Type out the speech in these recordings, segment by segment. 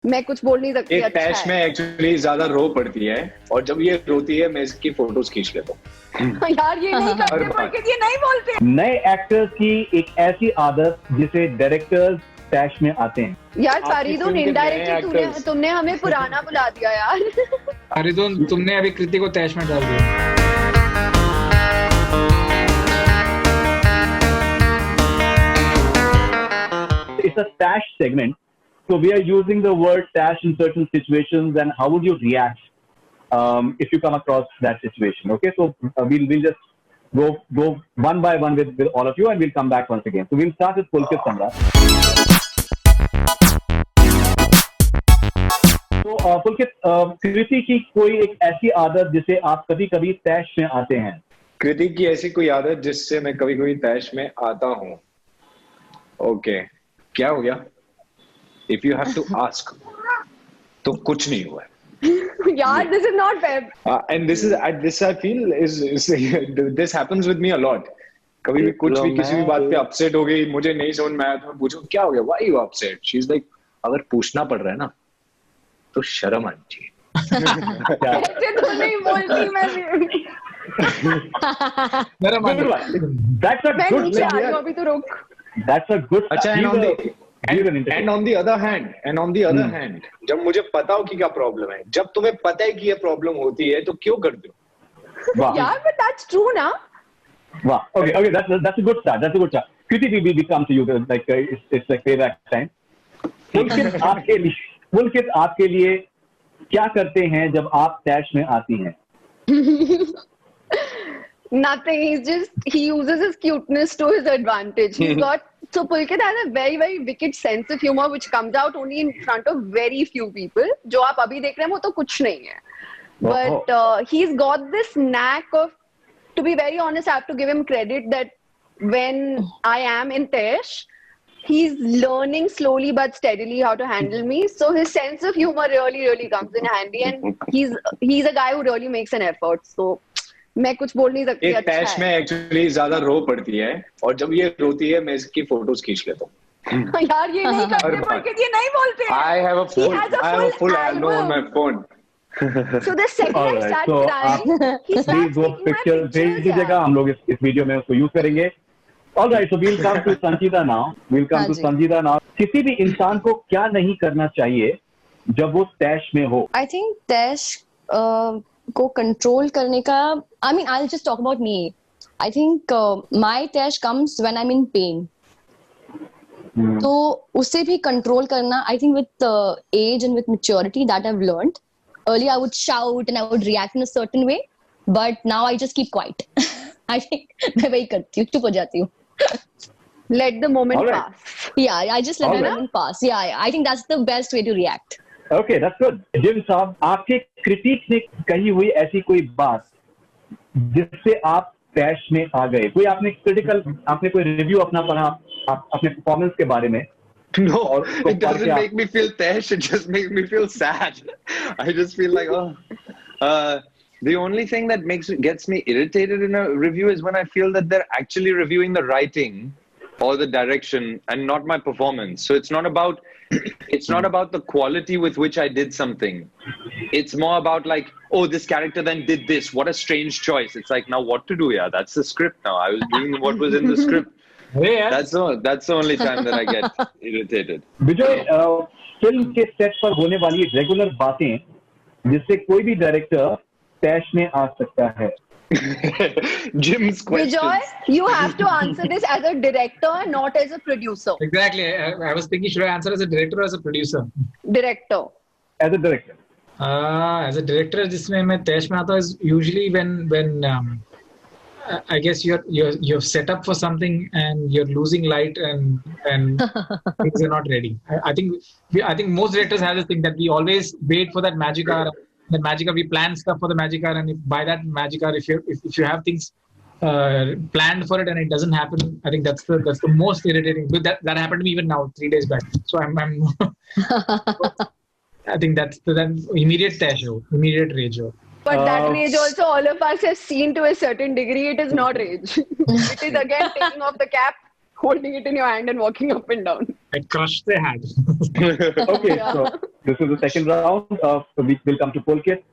मैं कुछ बोल नहीं सकती। एक अच्छा टैश में एक्चुअली ज्यादा रो पड़ती है और जब ये रोती है मैं इसकी फोटोज खींच लेता हूँ। यार ये नहीं करते पुलकित, ये नहीं बोलते। नए एक्टर्स की एक ऐसी आदत जिसे डायरेक्टर्स टैश में आते हैं। यार फरीदुन, इनडायरेक्टली तुमने हमें पुराना बुला दिया यार। फरीदुन, तुमने अभी कृति को टैश में डाल दिया। It's a tash segment, so we are using the word tash in certain situations. And how would you react if you come across that situation? Okay, so we'll just go one by one with all of you, and we'll come back once again. So we'll start with Pulkit Samrat. तो पुलकित, कृति की कोई एक ऐसी आदत जिसे आप कभी-कभी तैश में आते हैं? कृति की ऐसी कोई आदत जिससे मैं कभी-कभी तैश में आता हूँ। ओके, क्या हो गया? If you have to ask, तो कुछ नहीं हुआ है। यार, this is not fair. And this I feel is this happens with me a lot. कभी भी कुछ भी किसी भी बात पे अपसेट हो गई, मुझे नहीं समझ में आया तो मैं पूछूं क्या हो गया? Why you upset? She's like, अगर पूछना पड़ रहा है ना तो शर्म आनी चाहिए। ऐसे तो नहीं बोलती मैं भी। That's a मैं good नीचे आ रही हूँ अभी, तो रुक। That's a good. अच्छा, and on the other hand, जब मुझे पता हो कि क्या प्रॉब्लम है, जब तुम्हें पता है कि ये प्रॉब्लम होती है तो क्यों करते हो? यार, but that's true ना? Wow. Okay. That's a good start. Kriti, we come to you like it's like payback time. पुलकित आपके लिए क्या करते हैं जब आप टैश में आती हैं? Nothing. He uses his cuteness to his advantage. So Pulkit has a very, very wicked sense of humor which comes out only in front of very few people. जो आप अभी देख रहे हैं वो तो कुछ नहीं है. But he's got this knack of, to be very honest, I have to give him credit that when I am in Tesh, he's learning slowly but steadily how to handle me. So his sense of humor really, really comes in handy, and he's a guy who really makes an effort. So मैं कुछ बोल नहीं सकती। एक टैश में actually ज्यादा रो पड़ती है और जब ये रोती है मैं इसकी फोटोज खींच लेता हूँ। यार ये नहीं करते पुलकित, ये नहीं बोलते। I have a full album on my phone. So the second I start crying, he starts वो पिक्चर भेज दीजिएगा, हम लोग इस वीडियो में उसको यूज करेंगे। All right, so we'll come to Sanjida now. किसी भी इंसान को क्या नहीं करना चाहिए जब वो टैश में हो? I think टैश को कंट्रोल करने का, I mean, I'll just talk about me. I think my tash comes when I'm in pain. तो उसे भी कंट्रोल करना, I think with age and with maturity that I've learned. Earlier I would shout and I would react in a certain way, but now I just keep quiet. I think मैं वही करती हूँ, चुप हो जाती हूँ. Let the moment pass. Yeah, I just let the moment pass. Yeah, I think that's the best way to react. Okay, that's good. Gym साहब, आपके क्रिटिक ने कही हुई ऐसी कोई बात जिससे आप टैश में आ गए? कोई आपने कोई रिव्यू अपना पढ़ा अपने परफॉर्मेंस के बारे में? No, it doesn't make me feel tash. It just makes me feel sad. I just feel like, the only thing that gets me irritated in a review is when I feel that they're actually reviewing the writing or the direction and not my performance. So it's not about the quality with which I did something. It's more about like, oh, this character then did this. What a strange choice. It's like, now what to do? Yeah, that's the script now. I was doing what was in the script. Yeah. That's the only time that I get irritated. Vijay, film के set पर होने वाली regular बातें जिससे कोई भी director टैश में आ सकता है? Jim's questions. Vijay, you have to answer this as a director, not as a producer. Exactly. I was thinking, should I answer as a director or as a producer? Director. As a director. As a director, जिसमें मैं टैश में आता हूँ is usually when I guess you're set up for something and you're losing light and things are not ready. I think most directors have this thing that we always wait for that magic hour. That magic hour, we plan stuff for the magic hour, and by that magic hour, if you have things planned for it and it doesn't happen, I think that's the most irritating. That happened to me even now 3 days back. So I'm I think that's the immediate immediate rage. But that rage also all of us have seen to a certain degree. It is not rage. It is again taking off the cap, holding it in your hand and walking up and down. I crushed the hand. Okay, Yeah. so This is the second round. We'll come to Pulkit.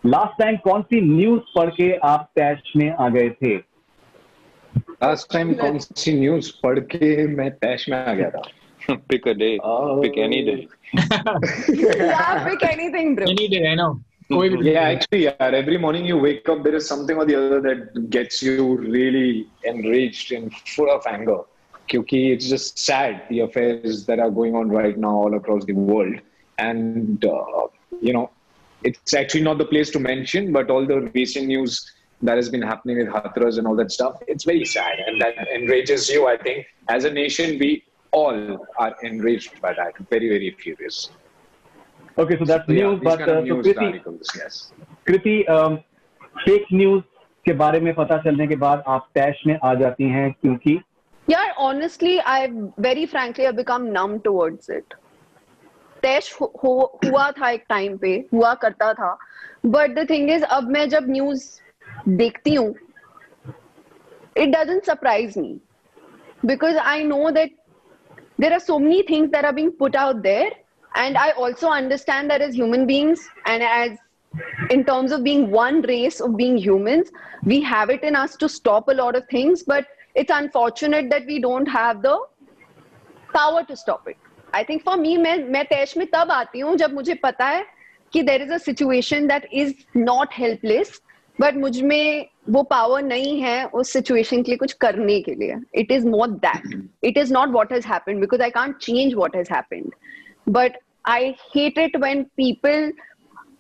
Last time कौन सी news पढ़ के आप टैश में आ गए थे? Last time कौन सी news पढ़ के मैं टैश में आ गया था? Pick a day. Pick any day. Yeah, pick anything, bro. Any day, I know. Yeah, actually, yeah. Every morning you wake up, there is something or the other that gets you really enraged and full of anger. Because it's just sad, the affairs that are going on right now all across the world. And, it's actually not the place to mention, but all the recent news that has been happening with Hathras and all that stuff, it's very sad. And that enrages you, I think. As a nation, we all are enraged by that. Very, very furious. Okay, so that's news, but Kriti, fake news के बारे में पता चलने के बाद आप टैश में आ जाती हैं क्योंकि? Yeah, honestly, very frankly, I've become numb towards it. टैश हुआ था एक टाइम पे, हुआ करता था, but the thing is, अब मैं जब न्यूज देखती हूँ, it doesn't surprise me because I know that there are so many things that are being put out there, and I also understand that as human beings and as in terms of being one race of being humans, we have it in us to stop a lot of things, but it's unfortunate that we don't have the power to stop it. I think for me, मैं टैश में तब आती हूँ जब मुझे पता है कि there is a situation that is not helpless, but मुझ में वो power नहीं है उस situation के लिए कुछ करने के लिए. It is not that. It is not what has happened because I can't change what has happened. But I hate it when people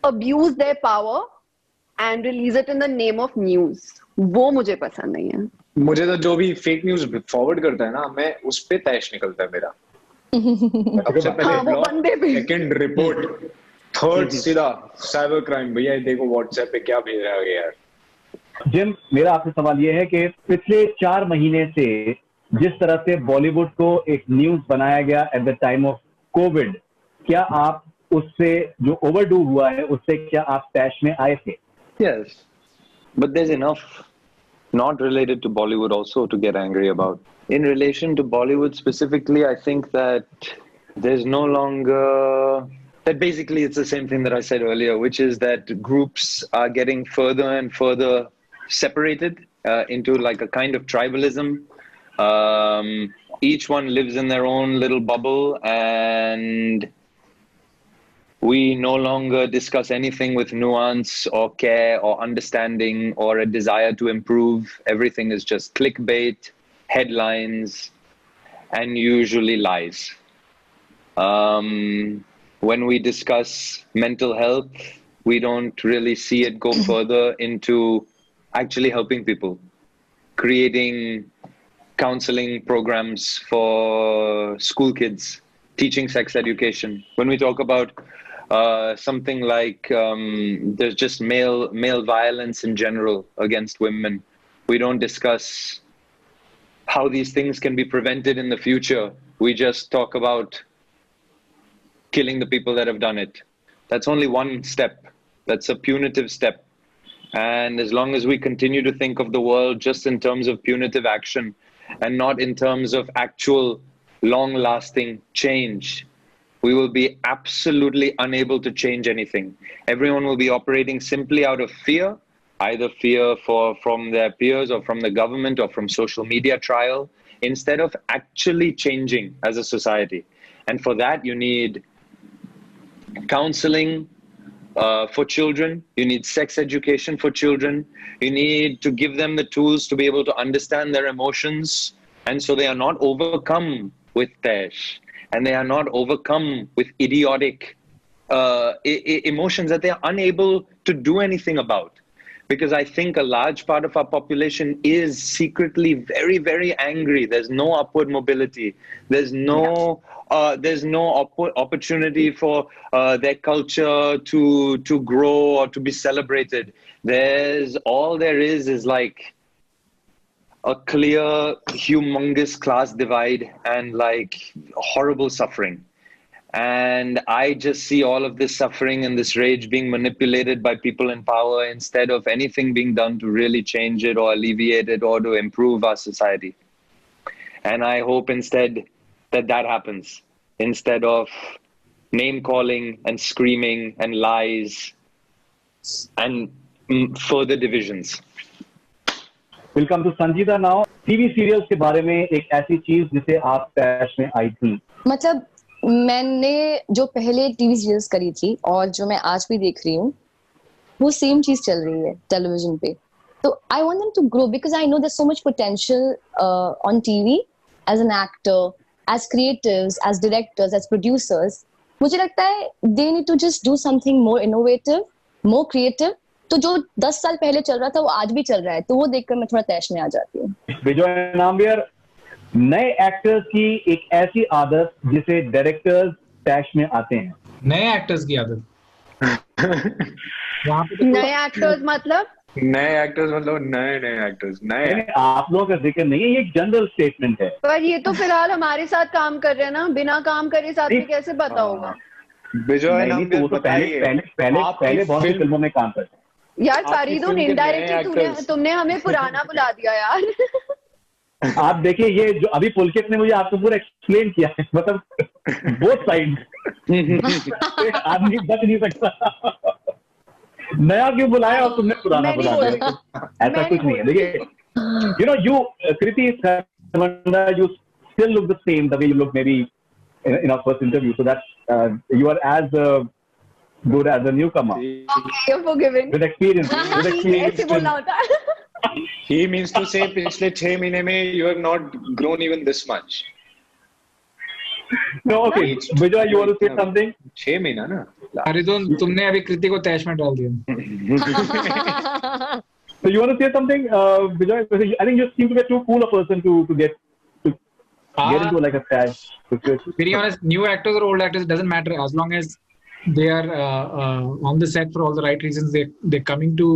abuse their power and release it in the name of news. वो मुझे पसंद नहीं है. मुझे तो जो भी fake news forward करता है ना, मैं उस पे तैश निकलता है मेरा. सबसे पहले ब्लॉग, सेकंड रिपोर्ट, थर्ड सीधा साइबर क्राइम. भैया देखो व्हाट्सएप पे क्या भेज रहा है यार. जिम, मेरा आपसे सवाल ये है कि पिछले 4 महीने से जिस तरह से बॉलीवुड को एक न्यूज बनाया गया at the time of Covid, क्या आप उससे जो ओवरडू हुआ है उससे क्या आप टैश में आए थे? Yes, but there's enough not related to Bollywood also to get angry about. In relation to Bollywood specifically, I think that there's no longer, that basically it's the same thing that I said earlier, which is that groups are getting further and further separated into like a kind of tribalism. Each one lives in their own little bubble, and we no longer discuss anything with nuance or care or understanding or a desire to improve. Everything is just clickbait, headlines, and usually lies. When we discuss mental health, we don't really see it go further into actually helping people, creating counseling programs for school kids, teaching sex education. When we talk about something like there's just male violence in general against women, we don't discuss how these things can be prevented in the future. We just talk about killing the people that have done it. That's only one step. That's a punitive step. And as long as we continue to think of the world just in terms of punitive action and not in terms of actual long-lasting change, we will be absolutely unable to change anything. Everyone will be operating simply out of fear, either fear from their peers or from the government or from social media trial, instead of actually changing as a society. And for that, you need counseling for children. You need sex education for children. You need to give them the tools to be able to understand their emotions. And so they are not overcome with tesh, and they are not overcome with idiotic emotions that they are unable to do anything about. Because I think a large part of our population is secretly very, very angry. There's no upward mobility. There's no opportunity for their culture to grow or to be celebrated. All there is like a clear, humongous class divide and like horrible suffering. And I just see all of this suffering and this rage being manipulated by people in power instead of anything being done to really change it or alleviate it or to improve our society. And I hope instead that happens, instead of name calling and screaming and lies and further divisions. We'll come to Sanjita now. TV serials के बारे में एक ऐसी चीज जिसे आप टैश में आई थी. मतलब मैंने जो पहले टीवी सीरियल्स करी थी और जो मैं आज भी देख रही हूँ वो सेम चीज चल रही है टेलीविजन पे. तो I want them to grow because I know there so much potential on TV as an actor, as creatives, as directors, as producers. मुझे लगता है they need to just do something more innovative, more creative. तो जो 10 साल पहले चल रहा था वो आज भी चल रहा है, तो वो देखकर मैं थोड़ा तैश में आ जाती हूँ. विजय नामवियर, नए एक्टर्स की एक ऐसी आदत जिसे डायरेक्टर्स टैश में आते हैं. नए एक्टर्स की आदत. वहाँ पे तो नए एक्टर्स मतलब नए एक्टर्स नए आप लोगों का जिक्र नहीं है, ये एक जनरल स्टेटमेंट है. पर ये तो फिलहाल हमारे साथ काम कर रहे हैं ना, बिना काम करे साथ में कैसे पता होगा. विजय नहीं, तो वो तो पहले बहुत सी फिल्मों में काम करते हैं. यार फारिदून, इनडायरेक्टली तुमने हमें पुराना बुला दिया यार. आप देखिए ये जो अभी पुलकित ने मुझे आपको पूरा एक्सप्लेन किया है, मतलब बोथ साइड आदमी बच नहीं सकता. नया क्यों बुलाया और तुमने पुराना बुला दिया, ऐसा कुछ नहीं है. देखिए, you know, you Kriti Sarvanda, you still look the same the way you look maybe in our first interview, so that you are as good as a newcomer. Okay, you're forgiven. With experience. ऐसे बोलना होता है. He means to say पिछले 6 महीने में you have not grown even this much. No, okay. Vijay, you want to say something? 6 महीना ना. फारिदून, तुमने अभी कृति को तैश में डाल दिया. So you want to say something, Vijay? I think you seem to be too cool a person to get into like a tash. Very honest, new actors or old actors, it doesn't matter as long as they are on the set for all the right reasons. They're coming to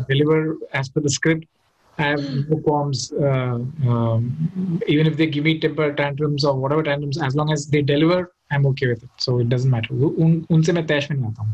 deliver as per the script. I have no qualms. Even if they give me temper tantrums or whatever tantrums, as long as they deliver, I'm okay with it. So it doesn't matter. उनसे मैं तैश में नहीं आता हूँ.